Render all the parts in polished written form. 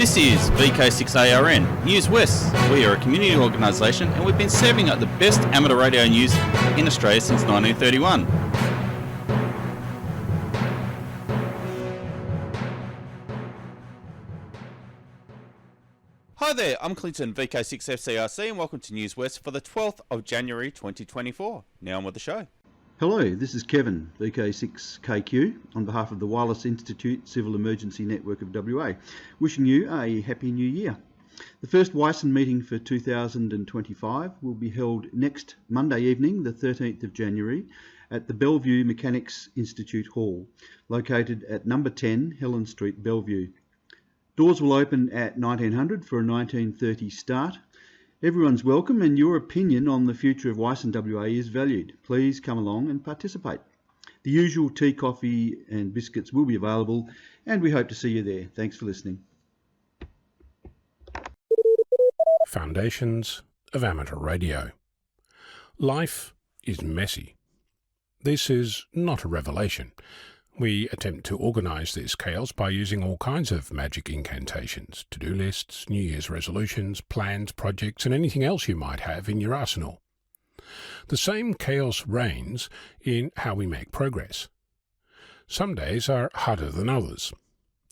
This is VK6ARN, News West. We are a community organisation and we've been serving up the best amateur radio news in Australia since 1931. Hi there, I'm Clinton, VK6FCRC, and welcome to News West for the 12th of January 2024. Now on with the show. Hello, this is Kevin, VK6KQ, on behalf of the Wireless Institute Civil Emergency Network of WA, wishing you a Happy New Year. The first WISEN meeting for 2025 will be held next Monday evening, the 13th of January, at the Bellevue Mechanics Institute Hall, located at number 10 Helen Street, Bellevue. Doors will open at 1900 for a 1930 start. Everyone's welcome and your opinion on the future of WISEN WA is valued. Please come along and participate. The usual tea, coffee and biscuits will be available and we hope to see you there. Thanks for listening. Foundations of Amateur Radio. Life is messy. This is not a revelation. We attempt to organise this chaos by using all kinds of magic incantations, to-do lists, New Year's resolutions, plans, projects and anything else you might have in your arsenal. The same chaos reigns in how we make progress. Some days are harder than others.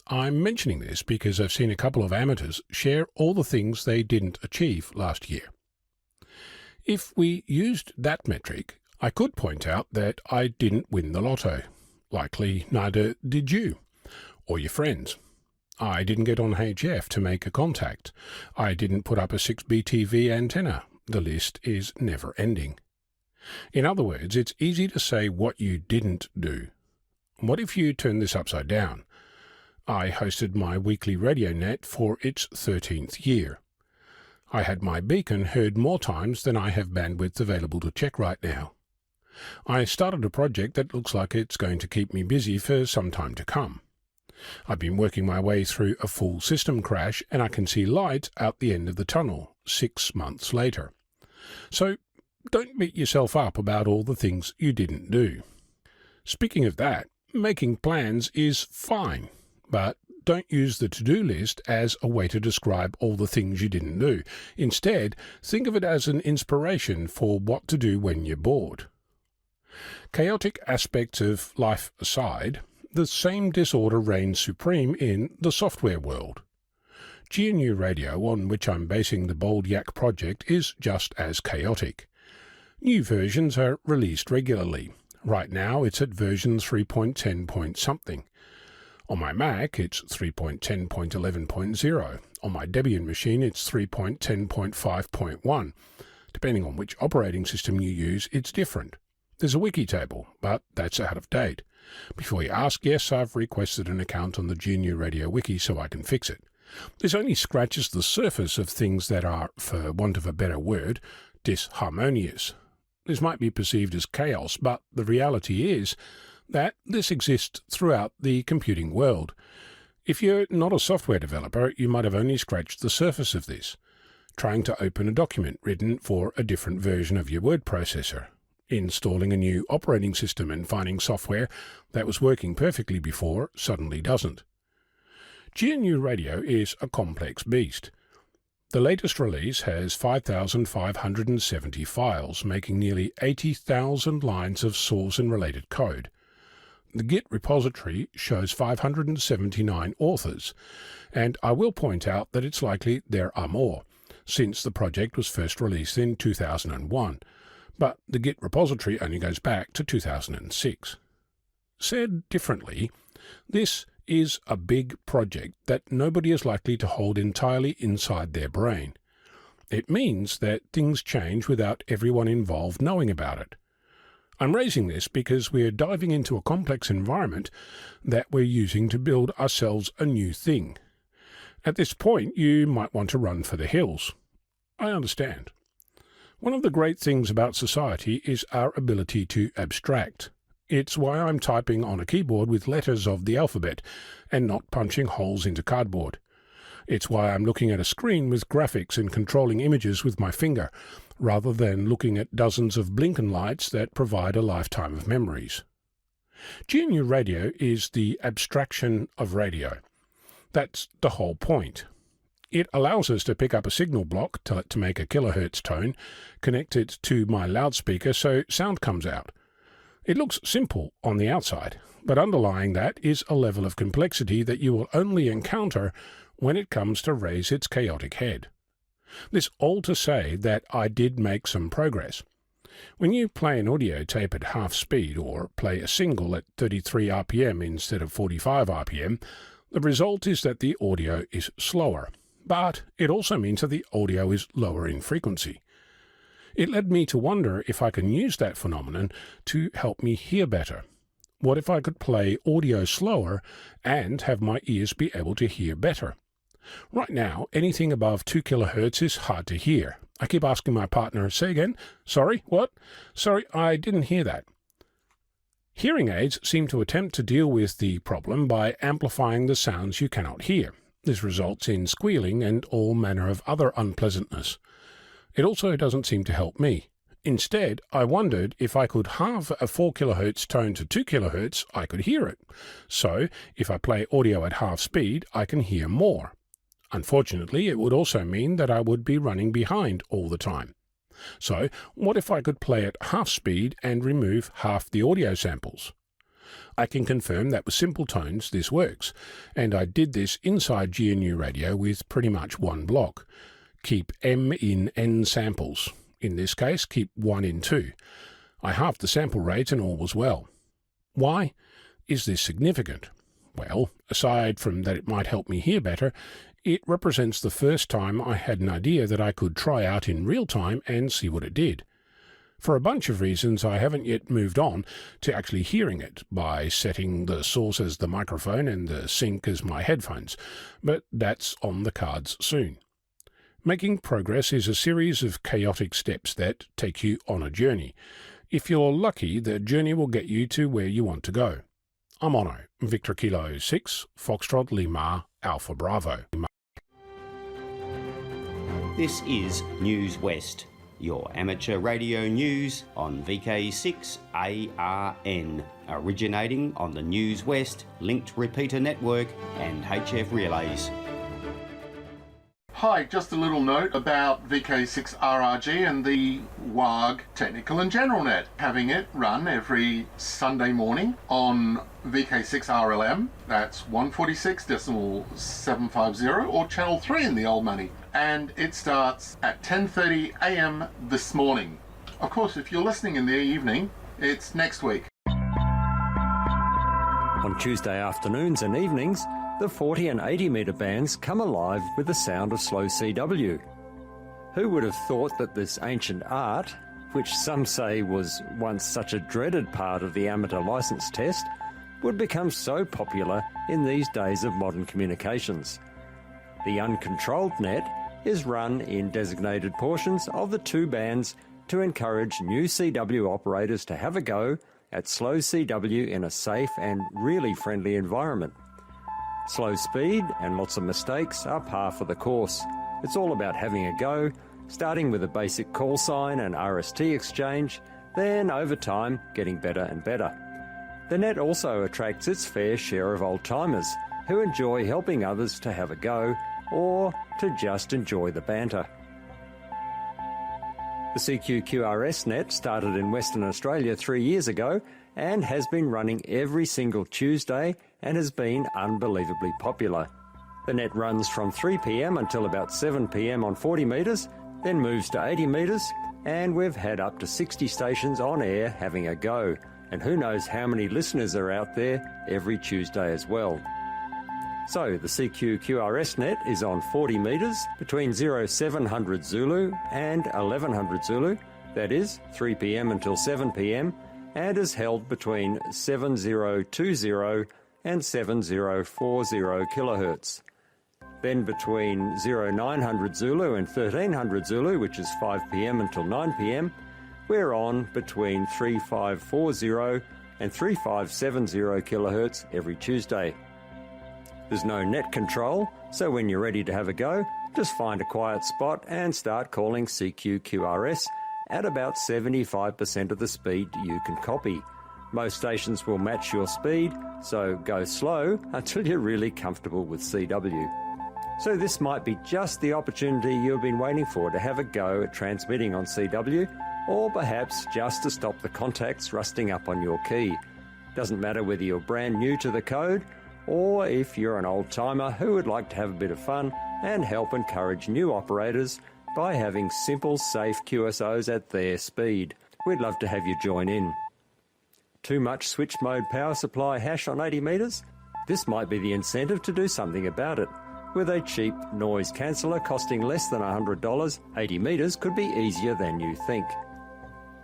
I'm mentioning this because I've seen a couple of amateurs share all the things they didn't achieve last year. If we used that metric, I could point out that I didn't win the lotto. Likely neither did you, or your friends. I didn't get on HF to make a contact. I didn't put up a 6B TV antenna. The list is never ending. In other words, it's easy to say what you didn't do. What if you turn this upside down? I hosted my weekly radio net for its 13th year. I had my beacon heard more times than I have bandwidth available to check right now. I started a project that looks like it's going to keep me busy for some time to come. I've been working my way through a full system crash and I can see light out the end of the tunnel 6 months later. So don't beat yourself up about all the things you didn't do. Speaking of that, making plans is fine, but don't use the to-do list as a way to describe all the things you didn't do. Instead, think of it as an inspiration for what to do when you're bored. Chaotic aspects of life aside, the same disorder reigns supreme in the software world. GNU Radio, on which I'm basing the Bold Yak project, is just as chaotic. New versions are released regularly. Right now it's at version 3.10 point something. On my Mac it's 3.10.11.0. On my Debian machine it's 3.10.5.1. Depending on which operating system you use, it's different. There's a wiki table, but that's out of date. Before you ask, yes, I've requested an account on the GNU Radio Wiki so I can fix it. This only scratches the surface of things that are, for want of a better word, disharmonious. This might be perceived as chaos, but the reality is that this exists throughout the computing world. If you're not a software developer, you might have only scratched the surface of this, trying to open a document written for a different version of your word processor, installing a new operating system and finding software that was working perfectly before suddenly doesn't. GNU Radio is a complex beast. The latest release has 5,570 files, making nearly 80,000 lines of source and related code. The Git repository shows 579 authors, and I will point out that it's likely there are more, since the project was first released in 2001. But the Git repository only goes back to 2006. Said differently, this is a big project that nobody is likely to hold entirely inside their brain. It means that things change without everyone involved knowing about it. I'm raising this because we're diving into a complex environment that we're using to build ourselves a new thing. At this point, you might want to run for the hills. I understand. One of the great things about society is our ability to abstract. It's why I'm typing on a keyboard with letters of the alphabet and not punching holes into cardboard. It's why I'm looking at a screen with graphics and controlling images with my finger, rather than looking at dozens of blinking lights that provide a lifetime of memories. GNU Radio is the abstraction of radio. That's the whole point. It allows us to pick up a signal block to make a kilohertz tone, connect it to my loudspeaker so sound comes out. It looks simple on the outside, but underlying that is a level of complexity that you will only encounter when it comes to raise its chaotic head. This all to say that I did make some progress. When you play an audio tape at half speed or play a single at 33 RPM instead of 45 RPM, the result is that the audio is slower, but it also means that the audio is lower in frequency. It led me to wonder if I can use that phenomenon to help me hear better. What if I could play audio slower and have my ears be able to hear better? Right now, anything above 2 kilohertz is hard to hear. I keep asking my partner, say again, sorry, what? Sorry, I didn't hear that. Hearing aids seem to attempt to deal with the problem by amplifying the sounds you cannot hear. This results in squealing and all manner of other unpleasantness. It also doesn't seem to help me. Instead, I wondered if I could halve a 4 kilohertz tone to 2 kilohertz, I could hear it. So, if I play audio at half speed, I can hear more. Unfortunately, it would also mean that I would be running behind all the time. So, what if I could play at half speed and remove half the audio samples? I can confirm that with simple tones this works, and I did this inside GNU Radio with pretty much one block. Keep M in N samples. In this case, keep 1 in 2. I halved the sample rate and all was well. Why is this significant? Well, aside from that it might help me hear better, it represents the first time I had an idea that I could try out in real time and see what it did. For a bunch of reasons, I haven't yet moved on to actually hearing it by setting the source as the microphone and the sync as my headphones, but that's on the cards soon. Making progress is a series of chaotic steps that take you on a journey. If you're lucky, the journey will get you to where you want to go. I'm Ono, Victor Kilo 6, Foxtrot Lima, Alpha Bravo. This is News West, your amateur radio news on VK6ARN, originating on the News West linked repeater network and HF relays. Hi, just a little note about VK6RRG and the WARG Technical and General Net. Having it run every Sunday morning on VK6RLM, that's 146.750, or Channel 3 in the old money. And it starts at 10:30 a.m. this morning. Of course, if you're listening in the evening, it's next week. On Tuesday afternoons and evenings, the 40 and 80 metre bands come alive with the sound of slow CW. Who would have thought that this ancient art, which some say was once such a dreaded part of the amateur licence test, would become so popular in these days of modern communications? The uncontrolled net is run in designated portions of the two bands to encourage new CW operators to have a go at slow CW in a safe and really friendly environment. Slow speed and lots of mistakes are par for the course. It's all about having a go, starting with a basic call sign and RST exchange, then over time getting better and better. The net also attracts its fair share of old-timers who enjoy helping others to have a go or to just enjoy the banter. The CQ-QRS net started in Western Australia 3 years ago and has been running every single Tuesday and has been unbelievably popular. The net runs from 3 p.m. until about 7 p.m. on 40 metres, then moves to 80 metres, and we've had up to 60 stations on air having a go, and who knows how many listeners are out there every Tuesday as well. So the CQ-QRS net is on 40 metres between 0700 Zulu and 1100 Zulu, that is 3 p.m. until 7 p.m, and is held between 7020 and 7040 kHz. Then between 0900 Zulu and 1300 Zulu, which is 5 p.m. until 9 p.m, we're on between 3540 and 3570 kHz every Tuesday. There's no net control, so when you're ready to have a go, just find a quiet spot and start calling CQ-QRS at about 75% of the speed you can copy. Most stations will match your speed, so go slow until you're really comfortable with CW. So this might be just the opportunity you've been waiting for to have a go at transmitting on CW, or perhaps just to stop the contacts rusting up on your key. Doesn't matter whether you're brand new to the code, or if you're an old-timer who would like to have a bit of fun and help encourage new operators by having simple, safe QSOs at their speed. We'd love to have you join in. Too much switch mode power supply hash on 80 metres? This might be the incentive to do something about it. With a cheap noise canceller costing less than $100, 80 metres could be easier than you think.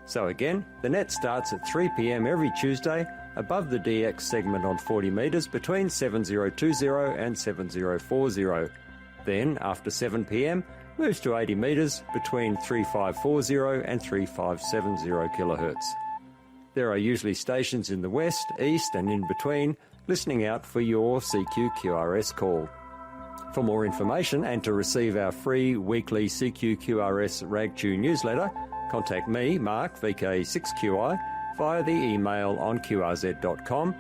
So again, the net starts at 3 p.m. every Tuesday above the DX segment on 40 metres between 7020 and 7040. Then, after 7 p.m, moves to 80 metres between 3540 and 3570 kHz. There are usually stations in the west, east and in between listening out for your CQ-QRS call. For more information and to receive our free weekly CQ-QRS RagTune newsletter, contact me, Mark, VK6QI, via the email on qrz.com,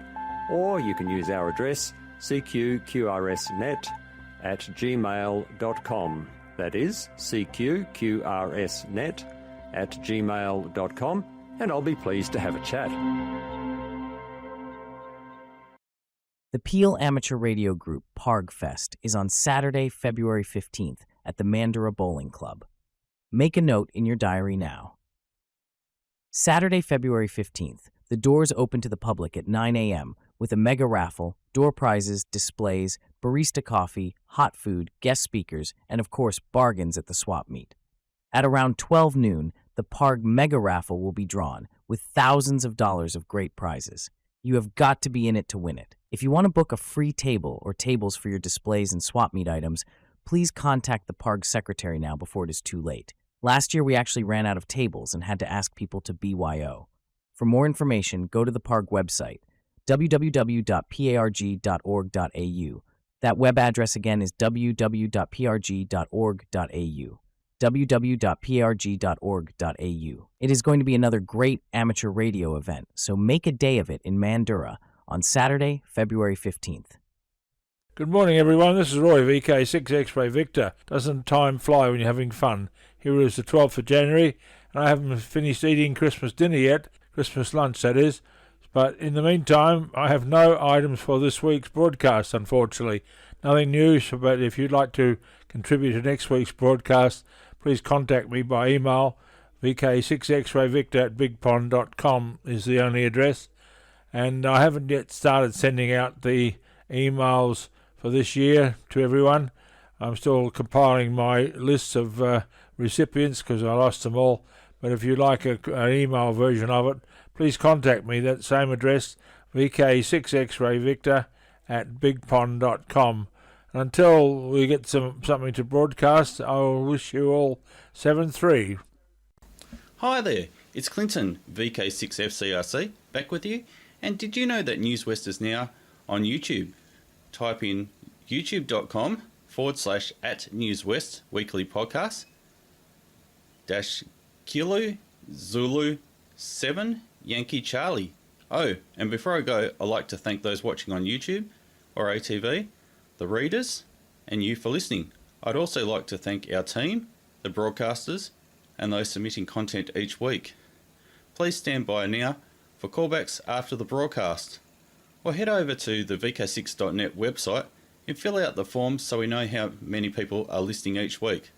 or you can use our address cqqrsnet@gmail.com. That is cqqrsnet@gmail.com, and I'll be pleased to have a chat. The Peel Amateur Radio Group PargFest is on Saturday, February 15th at the Mandurah Bowling Club. Make a note in your diary now. Saturday, February 15th, the doors open to the public at 9 a.m. with a mega raffle, door prizes, displays, barista coffee, hot food, guest speakers, and of course bargains at the swap meet. At around 12 noon, the Parg mega raffle will be drawn with thousands of dollars of great prizes. You have got to be in it to win it. If you want to book a free table or tables for your displays and swap meet items, please contact the Parg secretary now before it is too late. Last year we actually ran out of tables and had to ask people to BYO. For more information, go to the Parg website, www.parg.org.au. That web address again is www.parg.org.au. www.parg.org.au. It is going to be another great amateur radio event, so make a day of it in Mandurah on Saturday, February 15th. Good morning, everyone. This is Roy, VK6 X-Ray Victor. Doesn't time fly when you're having fun? Here is the 12th of January, and I haven't finished eating Christmas dinner yet. Christmas lunch, that is. But in the meantime, I have no items for this week's broadcast, unfortunately. Nothing new, but if you'd like to contribute to next week's broadcast, please contact me by email. VK6XRayVictor@bigpond.com is the only address. And I haven't yet started sending out the emails for this year to everyone. I'm still compiling my lists of recipients because I lost them all. But if you'd like an email version of it, please contact me. That same address, VK6XRayVictor@bigpond.com. And until we get something to broadcast, I will wish you all 7-3. Hi there, it's Clinton, VK6FCRC, back with you. And did you know that News West is now on YouTube? Type in youtube.com/@NewsWest weekly podcast -Kilo Zulu 7 Yankee Charlie. Oh, and before I go, I'd like to thank those watching on YouTube or ATV, the readers, and you for listening. I'd also like to thank our team, the broadcasters, and those submitting content each week. Please stand by now for callbacks after the broadcast, or head over to the VK6.net website and fill out the forms so we know how many people are listening each week.